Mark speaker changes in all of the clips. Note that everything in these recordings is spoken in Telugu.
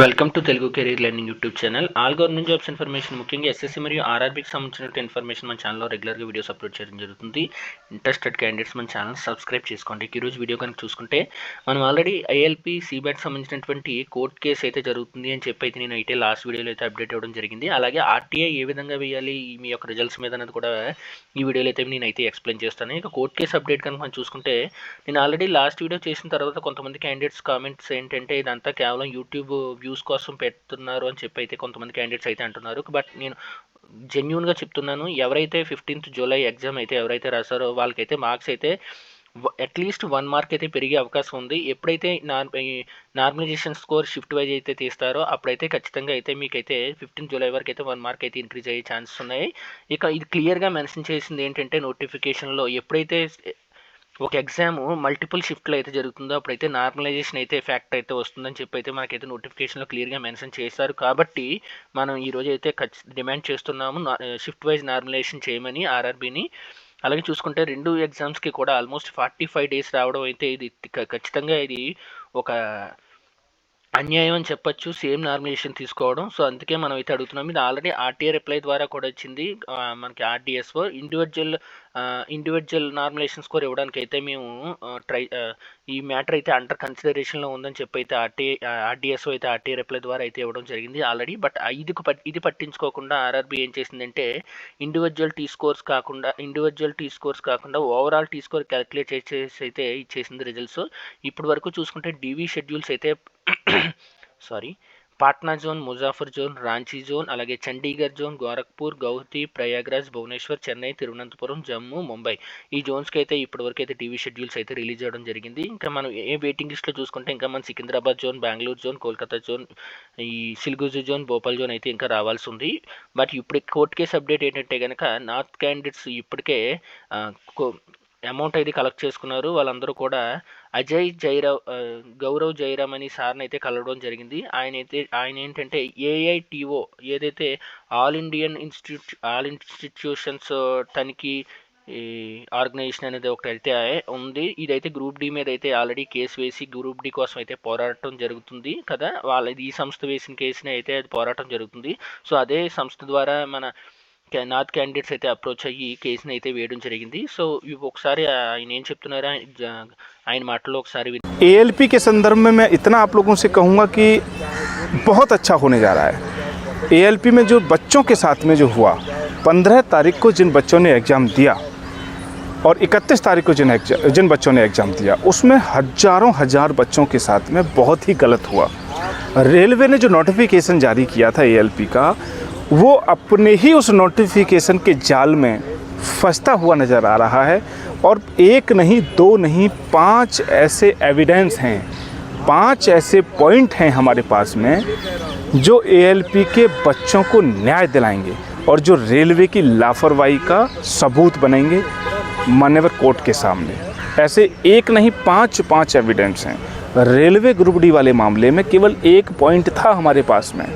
Speaker 1: Welcome to Telugu career learning YouTube channel. All government jobs information, ముఖ్యంగా ఎస్ఎస్సి మరియు ఆర్ఆర్బీకి సంబంధించిన ఇన్ఫర్మేషన్ మన ఛానల్లో రెగ్యులర్గా వీడియోస్ అప్లోడ్ చేయడం జరుగుతుంది. ఇంట్రెస్టెడ్ క్యాండిడేట్స్ మన ఛానల్ సబ్స్క్రైబ్ చేసుకోండి. ఈరోజు వీడియో కనుక చూసుకుంటే మనం ఆల్రెడీ ఐఎల్పీ సీబ్యాట్ సంబంధించినటువంటి కోర్టు కేసు అయితే జరుగుతుంది అని చెప్పి అయితే నేను అయితే లాస్ట్ వీడియోలో అయితే అప్డేట్ అవ్వడం జరిగింది. అలాగే ఆర్టీఐ ఏ విధంగా వేయాలి మీ యొక్క రిజల్ట్స్ మీద అనేది కూడా ఈ వీడియోలో అయితే నేను అయితే ఎక్స్ప్లెయిన్ చేస్తాను. ఇక కోర్టు కేసు అప్డేట్ కనుక మనం చూసుకుంటే నేను ఆల్రెడీ లాస్ట్ వీడియో చేసిన తర్వాత కొంతమంది క్యాండిడేట్స్ కామెంట్స్ ఏంటంటే ఇదంతా కేవలం యూట్యూబ్ వ్యూస్ కోసం పెడుతున్నారు అని చెప్పి అయితే కొంతమంది క్యాండిడేట్స్ అయితే అంటున్నారు. బట్ నేను జెన్యూన్గా చెప్తున్నాను, ఎవరైతే 15th జూలై ఎగ్జామ్ అయితే ఎవరైతే రాశారో వాళ్ళకైతే మార్క్స్ అయితే అట్లీస్ట్ 1 మార్క్ అయితే పెరిగే అవకాశం ఉంది. ఎప్పుడైతే నార్మలైజేషన్ స్కోర్ షిఫ్ట్ వైజ్ అయితే తీస్తారో అప్పుడైతే ఖచ్చితంగా అయితే మీకైతే 15 జూలై వరకు అయితే 1 మార్క్ అయితే ఇంక్రీజ్ అయ్యే ఛాన్సెస్ ఉన్నాయి. ఇక ఇది క్లియర్గా మెన్షన్ చేసింది ఏంటంటే నోటిఫికేషన్లో ఎప్పుడైతే ఒక ఎగ్జామ్ మల్టిపుల్ షిఫ్ట్లో అయితే జరుగుతుందో అప్పుడైతే నార్మలైజేషన్ అయితే ఫ్యాక్టర్ అయితే వస్తుందని చెప్పి అయితే మనకైతే నోటిఫికేషన్లో క్లియర్గా మెన్షన్ చేశారు. కాబట్టి మనం ఈరోజు అయితే డిమాండ్ చేస్తున్నాము షిఫ్ట్ వైజ్ నార్మలైజేషన్ చేయమని ఆర్ఆర్బీని. అలాగే చూసుకుంటే రెండు ఎగ్జామ్స్కి కూడా ఆల్మోస్ట్ 45 డేస్ రావడం అయితే ఇది ఖచ్చితంగా ఇది ఒక అన్యాయం అని చెప్పొచ్చు, సేమ్ నార్మలైజేషన్ తీసుకోవడం. సో అందుకే మనం అయితే అడుగుతున్నాం. ఇది ఆల్రెడీ ఆర్టీఏ రిప్లై ద్వారా కూడా వచ్చింది మనకి ఆర్డీఎస్ఓ. ఇండివిజువల్ నార్మలైజేషన్ స్కోర్ ఇవ్వడానికి అయితే మేము ఈ మ్యాటర్ అయితే అండర్ కన్సిడరేషన్లో ఉందని చెప్పి అయితే ఆర్డీఎస్ఓ అయితే ఆర్టీఏ రిప్లై ద్వారా అయితే ఇవ్వడం జరిగింది ఆల్రెడీ. బట్ ఇది పట్టించుకోకుండా ఆర్ఆర్బీ ఏం చేసిందంటే ఇండివిజువల్ టీ స్కోర్స్ కాకుండా ఓవరాల్ టీ స్కోర్ క్యాలిక్యులేట్ చేసి అయితే ఇచ్చేసింది రిజల్ట్స్. ఇప్పటి వరకు చూసుకుంటే డీవీ షెడ్యూల్స్ అయితే Patna zone, Muzaffar zone, Ranchi zone, అలాగే చండీగఢ్ జోన్, గోరఖ్పూర్, గౌహతి, ప్రయాగ్రాజ్, భువనేశ్వర్, చెన్నై, తిరువనంతపురం, జమ్మూ, ముంబై ఈ జోన్స్కి అయితే ఇప్పటివరకు అయితే టీవీ షెడ్యూల్స్ అయితే రిలీజ్ అవ్వడం జరిగింది. ఇంకా మనం వెయిటింగ్ లిస్ట్లో చూసుకుంటే ఇంకా మన Secunderabad zone, Bengaluru zone, Kolkata zone, ఈ సిల్గుజు జోన్, భోపాల్ జోన్ అయితే ఇంకా రావాల్సి ఉంది. బట్ ఇప్పుడు కోర్టు కేసు అప్డేట్ ఏంటంటే కనుక నార్త్ క్యాండిడేట్స్ ఇప్పటికే అమౌంట్ అయితే కలెక్ట్ చేసుకున్నారు. వాళ్ళందరూ కూడా గౌరవ్ జైరామ్ అని సార్ని అయితే కలవడం జరిగింది. ఆయన ఏంటంటే ఏఐటిఓ ఏదైతే ఆల్ ఇన్స్టిట్యూషన్స్ తనిఖీ ఆర్గనైజేషన్ అనేది ఒకటైతే ఉంది. ఇదైతే గ్రూప్ డి మీద అయితే ఆల్రెడీ కేసు వేసి గ్రూప్ డి కోసం అయితే పోరాటం జరుగుతుంది కదా. ఈ సంస్థ వేసిన కేసుని అయితే అది పోరాటం జరుగుతుంది. సో అదే సంస్థ ద్వారా మన నార్త్ క్యాండిడేట్స్ అయితే అప్రోచ్ అయ్యి కేసుని అయితే వేయడం జరిగింది. సో ఇవి ఒకసారి ఆయన ఏం చెప్తున్నారో ఆయన మాటల్లో ఒకసారి
Speaker 2: एएलपी के संदर्भ में मैं इतना आप लोगों से कहूँगा कि बहुत अच्छा होने जा रहा है. एएलपी में जो बच्चों के साथ में जो हुआ 15 तारीख को जिन बच्चों ने एग्ज़ाम दिया और 31 तारीख को जिन बच्चों ने एग्ज़ाम दिया उसमें हजार बच्चों के साथ में बहुत ही गलत हुआ. रेलवे ने जो नोटिफिकेशन जारी किया था एएलपी का वो अपने ही उस नोटिफिकेशन के जाल में फंसता हुआ नज़र आ रहा है. और एक नहीं, दो नहीं, 5 ऐसे एविडेंस हैं, 5 ऐसे पॉइंट हैं हमारे पास में जो एएलपी के बच्चों को न्याय दिलाएंगे और जो रेलवे की लापरवाही का सबूत बनेंगे मान्यवर कोर्ट के सामने. ऐसे एक नहीं 5 एविडेंस हैं. रेलवे ग्रुप डी वाले मामले में केवल एक पॉइंट था हमारे पास में,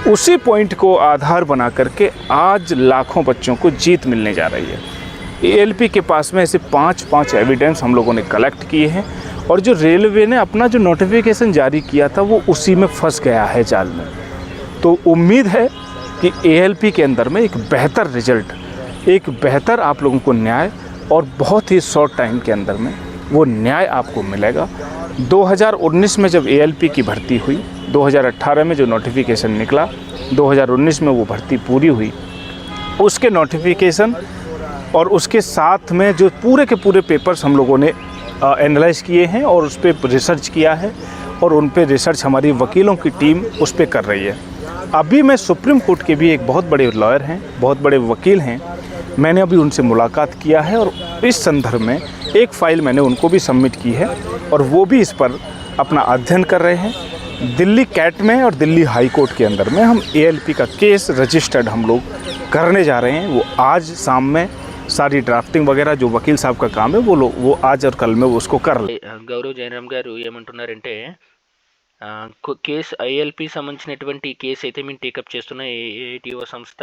Speaker 2: उसी पॉइंट को आधार बना करके आज लाखों बच्चों को जीत मिलने जा रही है. एएलपी के पास में ऐसे 5 एविडेंस हम लोगों ने कलेक्ट किए हैं और जो रेलवे ने अपना जो नोटिफिकेशन जारी किया था वो उसी में फंस गया है जाल में. तो उम्मीद है कि एएलपी के अंदर में एक बेहतर रिजल्ट, एक बेहतर आप लोगों को न्याय और बहुत ही शॉर्ट टाइम के अंदर में वो न्याय आपको मिलेगा. 2019 में जब एएलपी की भर्ती हुई, 2018 में जो नोटिफिकेशन निकला, 2019 में वो भर्ती पूरी हुई, उसके नोटिफिकेशन और उसके साथ में जो पूरे के पूरे पेपर्स हम लोगों ने एनालाइज किए हैं और उस पर रिसर्च किया है और उन पे रिसर्च हमारी वकीलों की टीम उस पर कर रही है. अभी मैं सुप्रीम कोर्ट के भी एक बहुत बड़े लॉयर हैं, बहुत बड़े वकील हैं, मैंने अभी उनसे मुलाकात किया है और इस संदर्भ में एक फ़ाइल मैंने उनको भी सबमिट की है और वो भी इस पर अपना अध्ययन कर रहे हैं. दिल्ली कैट में और दिल्ली हाई कोर्ट के अंदर में हम एएलपी का केस रजिस्टर्ड हम लोग करने जा रहे हैं. वो आज शाम में सारी డ్రాఫ్టింగ్ वगैरह जो वकील साहब का काम है वो आज और कल में उसको कर ले.
Speaker 1: గౌరవ్ జైరామ్ గారు ఏమంటున్నారంటే కేసు ఐఎల్పి సంబంధించినటువంటి కేసు అయితే మేము టేకప్ చేస్తున్న ఏఐటిఓ సంస్థ.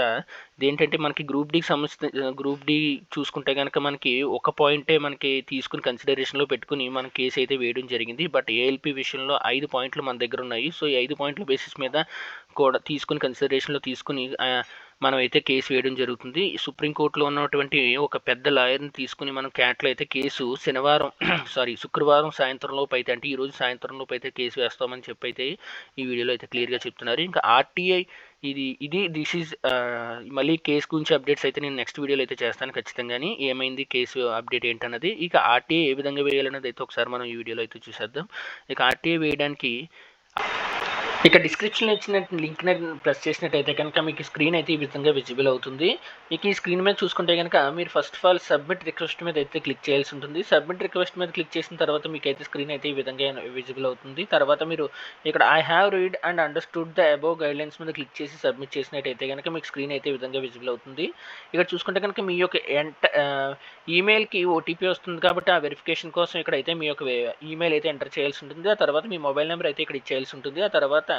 Speaker 1: ఇదేంటంటే మనకి గ్రూప్ డి చూసుకుంటే కనుక మనకి ఒక పాయింటే మనకి తీసుకుని కన్సిడరేషన్లో పెట్టుకుని మన కేసు అయితే వేయడం జరిగింది. బట్ ఏఎల్పి విషయంలో 5 పాయింట్లు మన దగ్గర ఉన్నాయి. సో ఈ 5 పాయింట్ల బేసిస్ మీద కూడా తీసుకుని కన్సిడరేషన్లో తీసుకుని మనమైతే కేసు వేయడం జరుగుతుంది. సుప్రీంకోర్టులో ఉన్నటువంటి ఒక పెద్ద లాయర్ని తీసుకుని మనం క్యాట్లో అయితే కేసు శుక్రవారం సాయంత్రం లోపు అయితే, అంటే ఈరోజు సాయంత్రం లోపు అయితే కేసు వేస్తామని చెప్పి అయితే ఈ వీడియోలో అయితే క్లియర్గా చెప్తున్నారు. ఇంకా ఆర్టీఐ దిస్ ఈజ్ మళ్ళీ కేసు గురించి అప్డేట్స్ అయితే నేను నెక్స్ట్ వీడియోలో అయితే చేస్తాను ఖచ్చితంగాని. ఏమైంది కేసు అప్డేట్ ఏంటన్నది. ఇక ఆర్టీఐ ఏ విధంగా వేయాలన్నది అయితే ఒకసారి మనం ఈ వీడియోలో అయితే చూసేద్దాం. ఇక ఆర్టీఐ వేయడానికి ఇక డిస్క్రిప్షన్లో ఇచ్చిన లింక్ని ప్రెస్ చేసినట్టయితే కనుక మీకు స్క్రీన్ అయితే ఈ విధంగా విజిబుల్ అవుతుంది. ఇక ఈ స్క్రీన్ మీద చూసుకుంటే కనుక మీరు first of all submit request మీద అయితే క్లిక్ చేయాల్సి ఉంటుంది. సబ్మిట్ రిక్వెస్ట్ మీద క్లిక్ చేసిన తర్వాత మీకు అయితే స్క్రీన్ అయితే ఈ విధంగా విజిబుల్ అవుతుంది. తర్వాత మీరు ఇక్కడ I have read and understood the above guidelines మీద క్లిక్ చేసి సబ్మిట్ చేసినట్టయితే కనుక మీకు స్క్రీన్ అయితే ఈ విధంగా విజిబుల్ అవుతుంది. ఇక్కడ చూసుకుంటే కనుక మీ యొక్క ఈమెయిల్కి ఓటీపీ వస్తుంది కాబట్టి ఆ వెరిఫికేషన్ కోసం ఇక్కడైతే మీ యొక్క ఈమెయిల్ అయితే ఎంటర్ చేయాల్సి ఉంటుంది. ఆ తర్వాత మీ మొబైల్ నెంబర్ అయితే ఇక్కడ ఇచ్చేయాల్సి ఉంటుంది. ఆ తర్వాత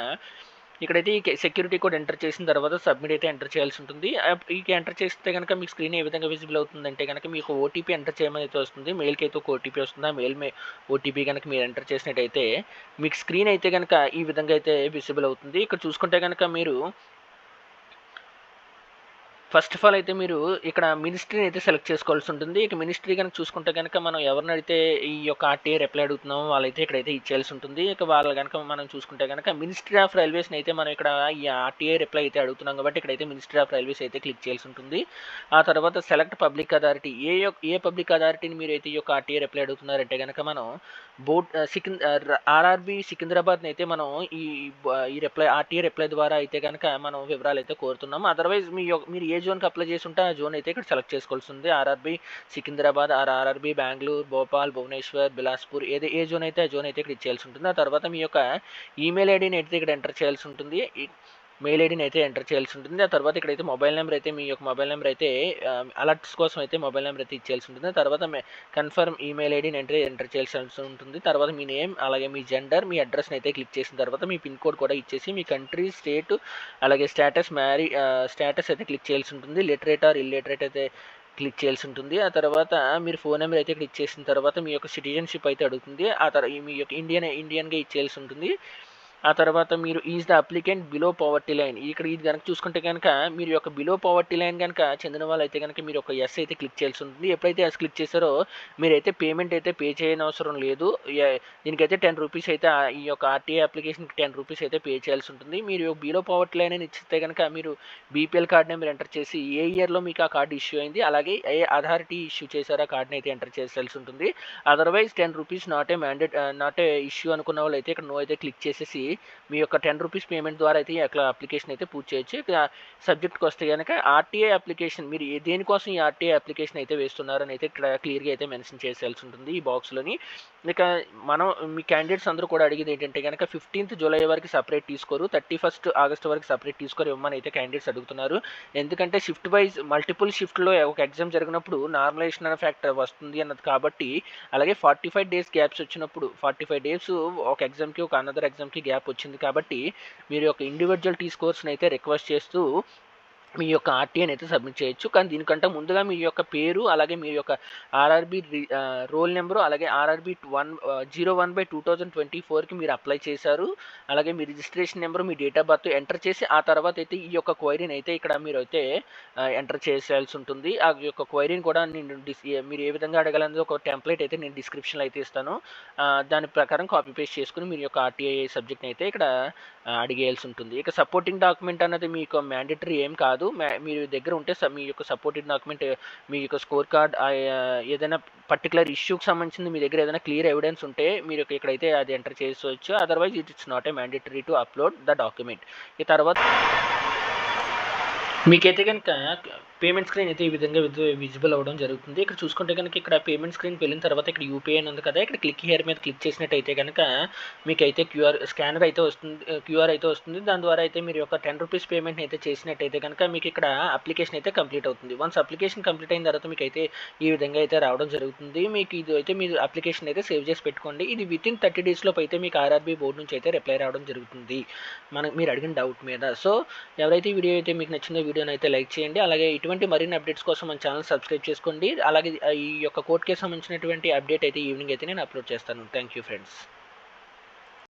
Speaker 1: ఇక్కడైతే ఈ సెక్యూరిటీ కోడ్ ఎంటర్ చేసిన తర్వాత సబ్మిట్ అయితే ఎంటర్ చేయాల్సి ఉంటుంది. ఈ ఎంటర్ చేస్తే కనుక మీకు స్క్రీన్ ఏ విధంగా విజిబుల్ అవుతుందంటే కనుక మీకు ఓటీపీ ఎంటర్ చేయమని అయితే వస్తుంది. మెయిల్కి అయితే ఒక ఓటీపీ వస్తుంది. ఆ మెయిల్ ఓటీపీ కనుక మీరు ఎంటర్ చేసినట్టయితే మీకు స్క్రీన్ అయితే కనుక ఈ విధంగా అయితే విజిబుల్ అవుతుంది. ఇక్కడ చూసుకుంటే కనుక మీరు ఫస్ట్ ఆఫ్ ఆల్ అయితే మీరు ఇక్కడ మినిస్ట్రీని అయితే సెలెక్ట్ చేసుకోవాల్సి ఉంటుంది. ఇక మినిస్ట్రీ కనుక చూసుకుంటే కనుక మనం ఎవరిని అయితే ఈ యొక్క ఆర్టీఐ రిప్లై అడుగుతున్నామో వాళ్ళైతే ఇక్కడైతే ఇచ్చేయాల్సి ఉంటుంది. ఇక వాళ్ళు కనుక మనం చూసుకుంటే కనుక మినిస్ట్రీ ఆఫ్ రైల్వేస్ని అయితే మనం ఇక్కడ ఈ ఆర్టీఐ రిప్లై అయితే అడుగుతున్నాం కాబట్టి ఇక్కడైతే మినిస్ట్రీ ఆఫ్ రైల్వేస్ అయితే క్లిక్ చేయాల్సి ఉంటుంది. ఆ తర్వాత సెలెక్ట్ పబ్లిక్ అథారిటీ, ఏ పబ్లిక్ అథారిటీని మీరు అయితే ఈ యొక్క ఆర్టీఐ రిప్లై అడుగుతున్నారంటే కనుక మనం ఆర్ఆర్బీ సికింద్రాబాద్ని అయితే మనం ఈ రిప్లై ఆర్టీఐ రిప్లై ద్వారా అయితే కనుక మనం వివరాలు అయితే కోరుతున్నాము. అదర్వైజ్ మీరు ఏ జోన్కి అప్లై చేసి ఉంటే ఆ జోన్ అయితే ఇక్కడ సెలెక్ట్ చేసుకోవాల్సి ఉంది. ఆర్ఆర్బీ సికింద్రాబాద్, ఆర్ఆర్బీ బెంగళూరు, భోపాల్, భువనేశ్వర్, బిలాస్పూర్ ఏ జోన్ అయితే ఆ జోన్ అయితే ఇక్కడ ఇచ్చేయాల్సి ఉంటుంది. ఆ తర్వాత మీ యొక్క ఈమెయిల్ ఐడిని అయితే ఇక్కడ ఎంటర్ చేయాల్సి ఉంటుంది. మెయిల్ ఐడిని అయితే ఎంటర్ చేయాల్సి ఉంటుంది. ఆ తర్వాత ఇక్కడైతే మొబైల్ నెంబర్ అయితే మీ యొక్క మొబైల్ నెంబర్ అయితే అలర్ట్స్ కోసం అయితే మొబైల్ నెంబర్ అయితే ఇచ్చేయాల్సి ఉంటుంది. తర్వాత కన్ఫర్మ్ ఈమెయిల్ ఐడిని ఎంటర్ చేయాల్సి ఉంటుంది. తర్వాత మీ నేమ్ అలాగే మీ జెండర్, మీ అడ్రస్ని అయితే క్లిక్ చేసిన తర్వాత మీ పిన్ కోడ్ కూడా ఇచ్చేసి మీ కంట్రీ, స్టేట్ అలాగే స్టేటస్ అయితే క్లిక్ చేయాల్సి ఉంటుంది. లిటరేట్ ఆర్ ఇల్లిటరేట్ అయితే క్లిక్ చేయాల్సి ఉంటుంది. ఆ తర్వాత మీరు ఫోన్ నెంబర్ అయితే క్లిక్ చేసిన తర్వాత మీ యొక్క సిటిజన్షిప్ అయితే అడుగుతుంది. ఆ తర్వాత మీ యొక్క ఇండియన్గా ఇచ్చేయాల్సి ఉంటుంది. ఆ తర్వాత మీరు is the applicant below poverty line, ఇక్కడ ఇది కనుక చూసుకుంటే కనుక మీరు యొక్క బిలో పవర్టీ లైన్ కనుక చెందిన వాళ్ళు అయితే కనుక మీరు ఒక ఎస్ అయితే క్లిక్ చేయాల్సి ఉంటుంది. ఎప్పుడైతే ఎస్ క్లిక్ చేస్తారో మీరైతే పేమెంట్ అయితే పే చేయని అవసరం లేదు. దీనికైతే 10 రూపీస్ అయితే ఈ యొక్క ఆర్టీఐ అప్లికేషన్కి 10 రూపీస్ అయితే పే చేయాల్సి ఉంటుంది. మీరు బిలో పవర్టీ లైన్ అని ఇచ్చితే కనుక మీరు బీపీఎల్ కార్డ్ నెంబర్ ఎంటర్ చేసి ఏ ఇయర్లో మీకు ఆ కార్డు ఇష్యూ అయింది అలాగే ఏ అథారిటీ ఇష్యూ చేశారో ఆ కార్డుని అయితే ఎంటర్ చేయాల్సి ఉంటుంది. Otherwise 10 rupees not a issue అనుకున్న వాళ్ళు అయితే ఇక్కడ నో అయితే క్లిక్ చేసేసి మీ యొక్క 10 రూపీస్ పేమెంట్ ద్వారా అయితే అట్లా అప్లికేషన్ అయితే పూర్తి చేయొచ్చు. ఇక సబ్జెక్ట్కి వస్తే కనుక ఆర్టీఐ అప్లికేషన్ మీరు దేనికోసం ఈ ఆర్టీఐ అప్లికేషన్ అయితే వేస్తున్నారని అయితే ఇక్కడ క్లియర్గా అయితే మెన్షన్ చేయాల్సి ఉంటుంది ఈ బాక్స్లోని. ఇక మీ క్యాండిడేట్స్ అందరూ కూడా అడిగేది ఏంటంటే కనుక 15th జూలై వరకు సపరేట్ తీసుకోరు, 31st ఆగస్ట్ వరకు సపరేట్ తీసుకోరు ఇవ్వమని అయితే క్యాండిడేట్స్ అడుగుతున్నారు. ఎందుకంటే షిఫ్ట్ వైజ్ మల్టిపుల్ షిఫ్ట్లో ఒక ఎగ్జామ్ జరిగినప్పుడు నార్మలైజేషన్ అనే ఫ్యాక్టర్ వస్తుంది అన్నది కాబట్టి, అలాగే 45 డేస్ గ్యాప్స్ వచ్చినప్పుడు 45 డేస్ ఒక ఎగ్జామ్కి ఒక అనదర్ ఎగ్జామ్కి గ్యాప్ వచ్చింది కాబట్టి మీరు యొక్క ఇండివిజువల్ టీ స్కోర్స్ని అయితే రిక్వెస్ట్ చేస్తూ మీ యొక్క ఆర్టీఐని అయితే సబ్మిట్ చేయొచ్చు. కానీ దీనికంటే ముందుగా మీ యొక్క పేరు అలాగే మీ యొక్క ఆర్ఆర్బీ రోల్ నెంబరు అలాగే ఆర్ఆర్బీ 01/2024కి మీరు అప్లై చేశారు, అలాగే మీ రిజిస్ట్రేషన్ నెంబరు మీ డేట్ ఆఫ్ బర్త్ ఎంటర్ చేసి ఆ తర్వాత అయితే ఈ యొక్క క్వైరీని అయితే ఇక్కడ మీరు అయితే ఎంటర్ చేసేయాల్సి ఉంటుంది. ఆ యొక్క క్వైరీని కూడా నేను మీరు ఏ విధంగా అడగాలనేది ఒక టెంప్లెట్ అయితే నేను డిస్క్రిప్షన్లో అయితే ఇస్తాను. దాని ప్రకారం కాపీ పేస్ట్ చేసుకుని మీరు యొక్క ఆర్టీఐ సబ్జెక్ట్ని అయితే ఇక్కడ అడిగేయాల్సి ఉంటుంది. ఇక సపోర్టింగ్ డాక్యుమెంట్ అనేది మీకు మ్యాండేటరీ ఏం కాదు. మీరు దగ్గర ఉంటే మీ యొక్క సపోర్టింగ్ డాక్యుమెంట్ మీ యొక్క స్కోర్ కార్డ్ ఏదైనా పర్టికులర్ ఇష్యూకి సంబంధించింది మీ దగ్గర ఏదైనా క్లియర్ ఎవిడెన్స్ ఉంటే మీరు ఇక్కడైతే అది ఎంటర్ చేసుకోవచ్చు. Otherwise it's not a mandatory to upload the document. ఈ తర్వాత మీకైతే కనుక పేమెంట్ స్క్రీన్ అయితే ఈ విధంగా విజిబుల్ అవ్వడం జరుగుతుంది. ఇక్కడ చూసుకుంటే కనుక ఇక్కడ పేమెంట్ స్క్రీన్కి వెళ్ళిన తర్వాత ఇక్కడ యూపీఐ అని ఉంది కదా, ఇక్కడ క్లిక్ హియర్ మీద క్లిక్ చేసినట్టయితే కనుక మీకైతే స్కానర్ అయితే వస్తుంది, క్యూఆర్ అయితే వస్తుంది. దాని ద్వారా అయితే మీరు యొక్క 10 రూపీస్ పేమెంట్ని అయితే చేసినట్టయితే కనుక మీకు ఇక్కడ అప్లికేషన్ అయితే కంప్లీట్ అవుతుంది. వన్స్ అప్లికేషన్ కంప్లీట్ అయిన తర్వాత మీకు అయితే ఈ విధంగా అయితే రావడం జరుగుతుంది. మీకు ఇది అయితే మీరు అప్లికేషన్ అయితే సేవ్ చేసి పెట్టుకోండి. ఇది వితిన్ 30 days లోపు అయితే మీకు ఆర్ఆర్బీ బోర్డు నుంచి అయితే రిప్లై రావడం జరుగుతుంది మీరు అడిగిన డౌట్ మీద. సో ఎవరైతే ఈ వీడియో అయితే మీకు నచ్చిందో వీడియోని అయితే లైక్ చేయండి. అలాగే ఇటువంటి మరిన్ని అప్డేట్స్ కోసం మన ఛానల్ సబ్స్క్రైబ్ చేసుకోండి. అలాగే ఈ యొక్క కోర్టుకి సంబంధించినటువంటి అప్డేట్ అయితే ఈవినింగ్ అయితే నేను అప్లోడ్ చేస్తాను. Thank you friends.